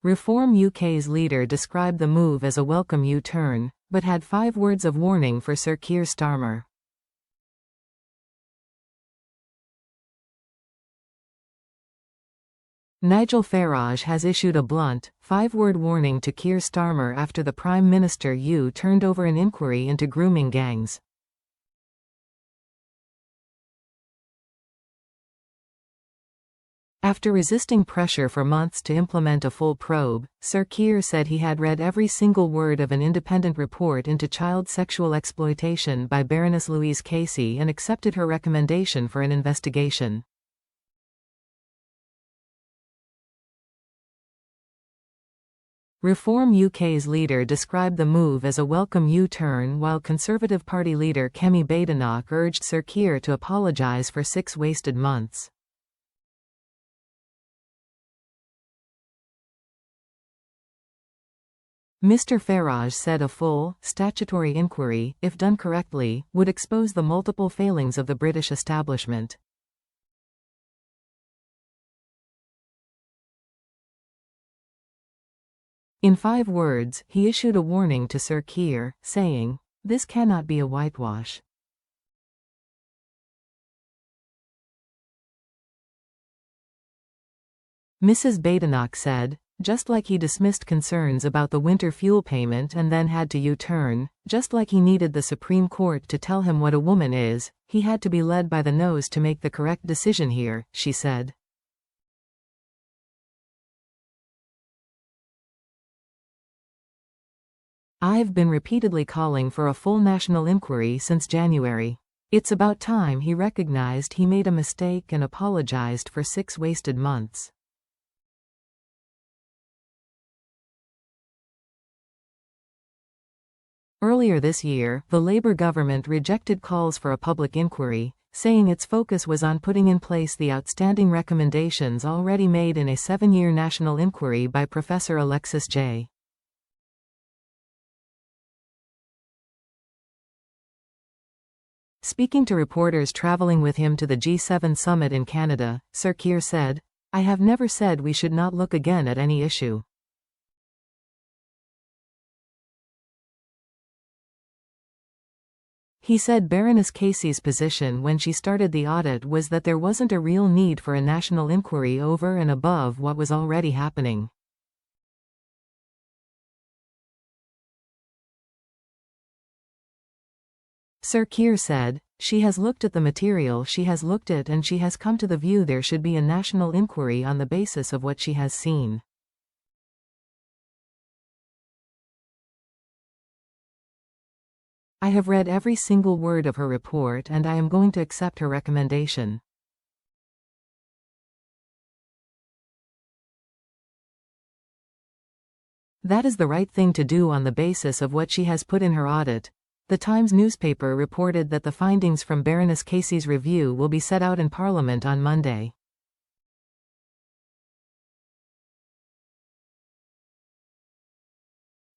Reform UK's leader described the move as a welcome U-turn, but had 5 words of warning for Sir Keir Starmer. Nigel Farage has issued a blunt, 5-word warning to Keir Starmer after the Prime Minister turned over an inquiry into grooming gangs. After resisting pressure for months to implement a full probe, Sir Keir said he had read every single word of an independent report into child sexual exploitation by Baroness Louise Casey and accepted her recommendation for an investigation. Reform UK's leader described the move as a welcome U-turn, while Conservative Party leader Kemi Badenoch urged Sir Keir to apologise for 6 wasted months. Mr. Farage said a full, statutory inquiry, if done correctly, would expose the multiple failings of the British establishment. In 5 words, he issued a warning to Sir Keir, saying, "This cannot be a whitewash." Mrs. Badenoch said, just like he dismissed concerns about the winter fuel payment and then had to U-turn, just like he needed the Supreme Court to tell him what a woman is, he had to be led by the nose to make the correct decision here, she said. "I've been repeatedly calling for a full national inquiry since January. It's about time he recognized he made a mistake and apologized for 6 wasted months." Earlier this year, the Labour government rejected calls for a public inquiry, saying its focus was on putting in place the outstanding recommendations already made in a 7-year national inquiry by Professor Alexis J. Speaking to reporters travelling with him to the G7 summit in Canada, Sir Keir said, "I have never said we should not look again at any issue." He said Baroness Casey's position when she started the audit was that there wasn't a real need for a national inquiry over and above what was already happening. Sir Keir said, "She has looked at the material she has looked at and she has come to the view there should be a national inquiry on the basis of what she has seen." "I have read every single word of her report and I am going to accept her recommendation." "That is the right thing to do on the basis of what she has put in her audit." The Times newspaper reported that the findings from Baroness Casey's review will be set out in Parliament on Monday.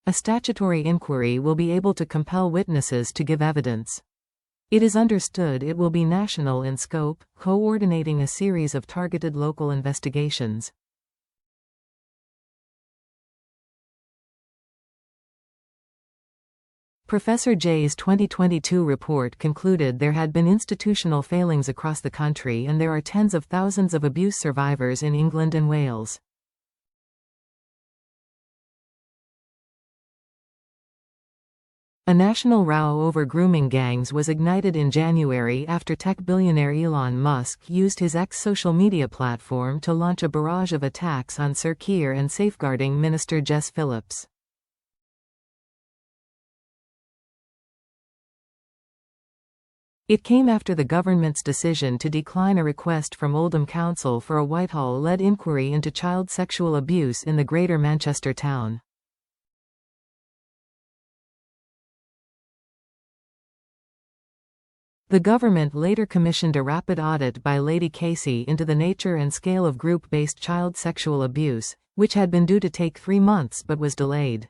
A statutory inquiry will be able to compel witnesses to give evidence. It is understood it will be national in scope, coordinating a series of targeted local investigations. Professor J's 2022 report concluded there had been institutional failings across the country and there are tens of thousands of abuse survivors in England and Wales. A national row over grooming gangs was ignited in January after tech billionaire Elon Musk used his ex-social media platform to launch a barrage of attacks on Sir Keir and Safeguarding Minister Jess Phillips. It came after the government's decision to decline a request from Oldham Council for a Whitehall-led inquiry into child sexual abuse in the Greater Manchester town. The government later commissioned a rapid audit by Lady Casey into the nature and scale of group-based child sexual abuse, which had been due to take 3 months but was delayed.